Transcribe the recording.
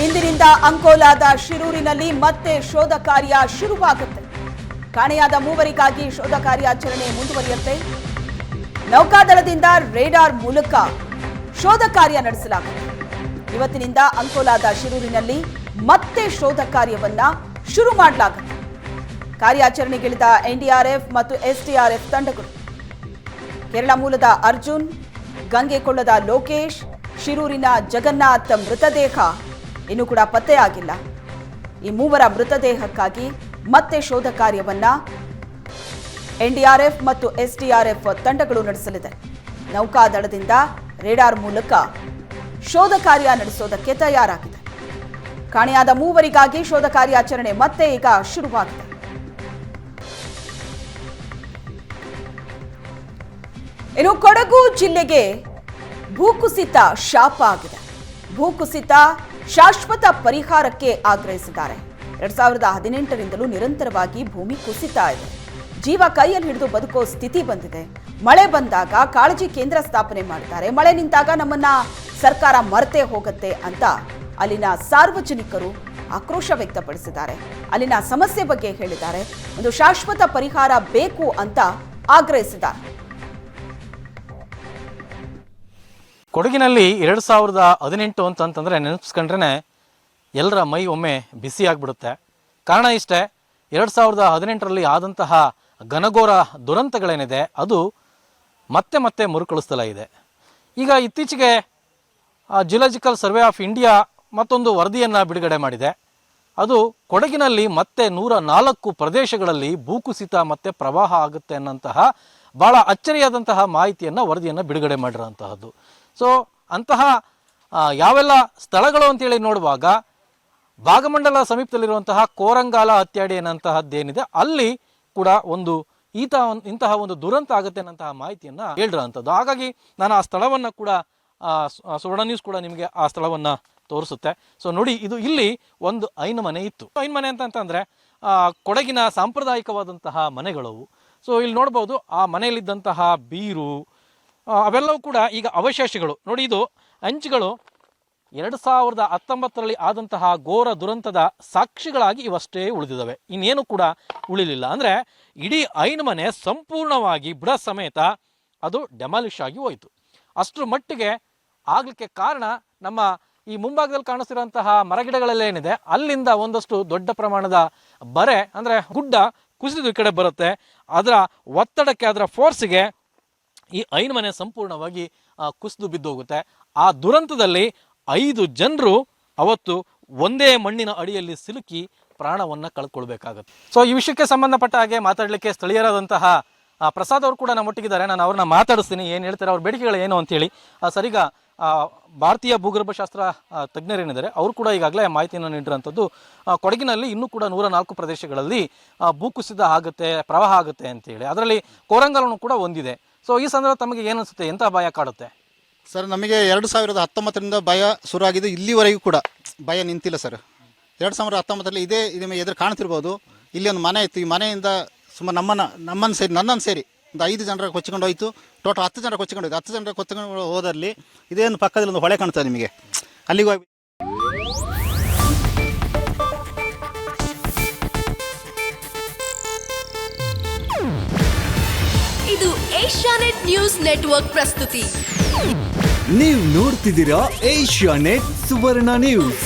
ಇಂದಿನಿಂದ ಅಂಕೋಲಾದ ಶಿರೂರಿನಲ್ಲಿ ಮತ್ತೆ ಶೋಧ ಕಾರ್ಯ ಶುರುವಾಗುತ್ತೆ. ಕಾಣೆಯಾದ ಮೂವರಿಗಾಗಿ ಶೋಧ ಕಾರ್ಯಾಚರಣೆ ಮುಂದುವರಿಯುತ್ತೆ. ನೌಕಾದಳದಿಂದ ರೇಡಾರ್ ಮೂಲಕ ಶೋಧ ಕಾರ್ಯ ನಡೆಸಲಾಗುತ್ತೆ. ಇವತ್ತಿನಿಂದ ಅಂಕೋಲಾದ ಶಿರೂರಿನಲ್ಲಿ ಮತ್ತೆ ಶೋಧ ಕಾರ್ಯವನ್ನ ಶುರು ಮಾಡಲಾಗುತ್ತೆ. ಕಾರ್ಯಾಚರಣೆಗಿಳಿದ ಎನ್ಡಿಆರ್ಎಫ್ ಮತ್ತು ಎಸ್ಡಿಆರ್ಎಫ್ ತಂಡಗಳು. ಕೇರಳ ಮೂಲದ ಅರ್ಜುನ್, ಗಂಗೆಕೊಳ್ಳದ ಲೋಕೇಶ್, ಶಿರೂರಿನ ಜಗನ್ನಾಥ್ ಮೃತದೇಹ ಇನ್ನೂ ಕೂಡ ಪತ್ತೆಯಾಗಿಲ್ಲ. ಈ ಮೂವರ ಮೃತದೇಹಕ್ಕಾಗಿ ಮತ್ತೆ ಶೋಧ ಕಾರ್ಯವನ್ನ ಎನ್ಡಿಆರ್ಎಫ್ ಮತ್ತು ಎಸ್ಡಿಆರ್ಎಫ್ ತಂಡಗಳು ನಡೆಸಲಿದೆ. ನೌಕಾದಳದಿಂದ ರೇಡಾರ್ ಮೂಲಕ ಶೋಧ ಕಾರ್ಯ ನಡೆಸೋದಕ್ಕೆ ತಯಾರಾಗಿದೆ. ಕಾಣೆಯಾದ ಮೂವರಿಗಾಗಿ ಶೋಧ ಕಾರ್ಯಾಚರಣೆ ಮತ್ತೆ ಈಗ ಶುರುವಾಗಿದೆ. ಇನ್ನು ಕೊಡಗು ಜಿಲ್ಲೆಗೆ ಭೂಕುಸಿತ ಶಾಪ ಆಗಿದೆ. ಭೂಕುಸಿತ ಶಾಶ್ವತ ಪರಿಹಾರಕ್ಕೆ ಆಗ್ರಹಿಸಿದ್ದಾರೆ. 2018ರಿಂದಲೂ ನಿರಂತರವಾಗಿ ಭೂಮಿ ಕುಸಿತಾ ಇದೆ. ಜೀವ ಕೈಯಲ್ಲಿ ಹಿಡಿದು ಬದುಕೋ ಸ್ಥಿತಿ ಬಂದಿದೆ. ಮಳೆ ಬಂದಾಗ ಕಾಳಜಿ ಕೇಂದ್ರ ಸ್ಥಾಪನೆ ಮಾಡ್ತಾರೆ, ಮಳೆ ನಿಂತಾಗ ನಮ್ಮನ್ನ ಸರ್ಕಾರ ಮರೆತೇ ಹೋಗುತ್ತೆ ಅಂತ ಅಲ್ಲಿನ ಸಾರ್ವಜನಿಕರು ಆಕ್ರೋಶ ವ್ಯಕ್ತಪಡಿಸಿದ್ದಾರೆ. ಅಲ್ಲಿನ ಸಮಸ್ಯೆ ಬಗ್ಗೆ ಹೇಳಿದ್ದಾರೆ. ಒಂದು ಶಾಶ್ವತ ಪರಿಹಾರ ಬೇಕು ಅಂತ ಆಗ್ರಹಿಸಿದ್ದಾರೆ. ಕೊಡಗಿನಲ್ಲಿ 2018 ಅಂತಂತಂದರೆ ನೆನಪಿಸ್ಕೊಂಡ್ರೆ ಎಲ್ಲರ ಮೈ ಒಮ್ಮೆ ಬಿಸಿ ಆಗಿಬಿಡುತ್ತೆ. ಕಾರಣ ಇಷ್ಟೇ, 2018ರಲ್ಲಿ ಆದಂತಹ ಘನಘೋರ ದುರಂತಗಳೇನಿದೆ ಅದು ಮತ್ತೆ ಮತ್ತೆ ಮರುಕಳಿಸ್ತಲೇ ಇದೆ. ಈಗ ಇತ್ತೀಚೆಗೆ ಜಿಯೋಲಾಜಿಕಲ್ ಸರ್ವೆ ಆಫ್ ಇಂಡಿಯಾ ಮತ್ತೊಂದು ವರದಿಯನ್ನು ಬಿಡುಗಡೆ ಮಾಡಿದೆ. ಅದು ಕೊಡಗಿನಲ್ಲಿ ಮತ್ತೆ 104 ಪ್ರದೇಶಗಳಲ್ಲಿ ಭೂಕುಸಿತ ಮತ್ತು ಪ್ರವಾಹ ಆಗುತ್ತೆ ಅನ್ನೋಂತಹ ಭಾಳ ಅಚ್ಚರಿಯಾದಂತಹ ಮಾಹಿತಿಯನ್ನು ವರದಿಯನ್ನು ಬಿಡುಗಡೆ ಮಾಡಿರೋಂತಹದ್ದು. ಸೊ ಅಂತಹ ಯಾವೆಲ್ಲ ಸ್ಥಳಗಳು ಅಂತೇಳಿ ನೋಡುವಾಗ ಭಾಗಮಂಡಲ ಸಮೀಪದಲ್ಲಿರುವಂತಹ ಕೋರಂಗಾಲ ಹತ್ಯಾಡಿ ಅನ್ನೋಂತಹದ್ದೇನಿದೆ ಅಲ್ಲಿ ಕೂಡ ಇಂತಹ ಒಂದು ದುರಂತ ಆಗುತ್ತೆ ಅನ್ನೋಂತಹ ಮಾಹಿತಿಯನ್ನು ಹೇಳಿರೋಂಥದ್ದು. ಹಾಗಾಗಿ ನಾನು ಆ ಸ್ಥಳವನ್ನು ಕೂಡ ಸುವರ್ಣ ನ್ಯೂಸ್ ಕೂಡ ನಿಮಗೆ ಆ ಸ್ಥಳವನ್ನು ತೋರಿಸುತ್ತೆ. ಸೊ ನೋಡಿ, ಇದು ಇಲ್ಲಿ ಒಂದು ಐನು ಮನೆ ಇತ್ತು. ಐನು ಮನೆ ಅಂತಂದರೆ ಕೊಡಗಿನ ಸಾಂಪ್ರದಾಯಿಕವಾದಂತಹ ಮನೆಗಳು. ಸೊ ಇಲ್ಲಿ ನೋಡ್ಬೋದು ಆ ಮನೆಯಲ್ಲಿದ್ದಂತಹ ಬೀರು ಅವೆಲ್ಲವೂ ಕೂಡ ಈಗ ಅವಶೇಷಗಳು. ನೋಡಿ, ಇದು ಅಂಚುಗಳು 2019ರಲ್ಲಿ ಆದಂತಹ ಘೋರ ದುರಂತದ ಸಾಕ್ಷಿಗಳಾಗಿ ಇವಷ್ಟೇ ಉಳಿದಿದ್ದಾವೆ. ಇನ್ನೇನು ಕೂಡ ಉಳಿಲಿಲ್ಲ. ಅಂದರೆ ಇಡೀ ಐನು ಮನೆ ಸಂಪೂರ್ಣವಾಗಿ ಬುಡ ಸಮೇತ ಅದು ಡೆಮಾಲಿಷ್ ಆಗಿ ಹೋಯಿತು. ಅಷ್ಟರ ಮಟ್ಟಿಗೆ ಆಗಲಿಕ್ಕೆ ಕಾರಣ ನಮ್ಮ ಈ ಮುಂಭಾಗದಲ್ಲಿ ಕಾಣಿಸ್ತಿರೋಂತಹ ಮರಗಿಡಗಳಲ್ಲೇನಿದೆ ಅಲ್ಲಿಂದ ಒಂದಷ್ಟು ದೊಡ್ಡ ಪ್ರಮಾಣದ ಬರೆ ಅಂದರೆ ಗುಡ್ಡ ಕುಸಿದು ಈ ಕಡೆ ಬರುತ್ತೆ. ಅದರ ಒತ್ತಡಕ್ಕೆ, ಅದರ ಫೋರ್ಸಿಗೆ ಈ ಐನು ಮನೆ ಸಂಪೂರ್ಣವಾಗಿ ಕುಸಿದು ಬಿದ್ದೋಗುತ್ತೆ. ಆ ದುರಂತದಲ್ಲಿ 5 ಜನರು ಅವತ್ತು ಒಂದೇ ಮಣ್ಣಿನ ಅಡಿಯಲ್ಲಿ ಸಿಲುಕಿ ಪ್ರಾಣವನ್ನು ಕಳ್ಕೊಳ್ಬೇಕಾಗತ್ತೆ. ಸೊ ಈ ವಿಷಯಕ್ಕೆ ಸಂಬಂಧಪಟ್ಟ ಹಾಗೆ ಮಾತಾಡಲಿಕ್ಕೆ ಸ್ಥಳೀಯರಾದಂತಹ ಪ್ರಸಾದ್ ಅವರು ಕೂಡ ನಮ್ಮೊಟ್ಟಿಗಿದ್ದಾರೆ. ನಾನು ಅವ್ರನ್ನ ಮಾತಾಡಿಸ್ತೀನಿ, ಏನು ಹೇಳ್ತಾರೆ, ಅವ್ರ ಬೇಡಿಕೆಗಳು ಏನು ಅಂತೇಳಿ. ಸರಿಗ ಭಾರತೀಯ ಭೂಗರ್ಭಶಾಸ್ತ್ರ ತಜ್ಞರೇನಿದ್ದಾರೆ ಅವರು ಕೂಡ ಈಗಾಗಲೇ ಮಾಹಿತಿಯನ್ನು ನೀಡಿರೋಂಥದ್ದು. ಕೊಡಗಿನಲ್ಲಿ ಇನ್ನೂ ಕೂಡ 104 ಪ್ರದೇಶಗಳಲ್ಲಿ ಭೂಕುಸಿತ ಆಗುತ್ತೆ, ಪ್ರವಾಹ ಆಗುತ್ತೆ ಅಂತೇಳಿ. ಅದರಲ್ಲಿ ಕೋರಂಗಾಲನು ಕೂಡ ಒಂದಿದೆ. ಸೊ ಈ ಸಂದರ್ಭ ತಮಗೆ ಏನು ಅನಿಸುತ್ತೆ, ಎಂಥ ಭಯ ಕಾಡುತ್ತೆ? ಸರ್, ನಮಗೆ 2019ರಿಂದ ಭಯ ಶುರುವಾಗಿದ್ದು, ಇಲ್ಲಿವರೆಗೂ ಕೂಡ ಭಯ ನಿಂತಿಲ್ಲ ಸರ್. 2019ರಲ್ಲಿ ನಿಮಗೆ ಎದುರು ಕಾಣ್ತಿರ್ಬೋದು, ಇಲ್ಲಿ ಒಂದು ಮನೆ ಇತ್ತು. ಈ ಮನೆಯಿಂದ ಸುಮಾರು ನನ್ನನ್ನು ಸೇರಿ ಒಂದು 5 ಜನರ ಕೊಚ್ಚಿಕೊಂಡು ಹೋಯಿತು. ಟೋಟಲ್ 10 ಜನರ ಕೊಚ್ಚಿಕೊಂಡು ಹೋಯ್ತು. 10 ಜನರ ಕೊಚ್ಚಿಕೊಂಡು ಹೋದಲ್ಲಿ ಇದೇನು ಪಕ್ಕದಲ್ಲಿ ಒಂದು ಹೊಳೆ ಕಾಣ್ತದೆ ನಿಮಗೆ, ಅಲ್ಲಿಗೆ ಹೋಗಿ. ಇದು ಏಷ್ಯಾನೆಟ್ ನ್ಯೂಸ್ ನೆಟ್ವರ್ಕ್ ಪ್ರಸ್ತುತಿ. ನೀವು ನೋಡ್ತಿದ್ದೀರಾ ಏಷ್ಯಾನೆಟ್ ಸುವರ್ಣ ನ್ಯೂಸ್.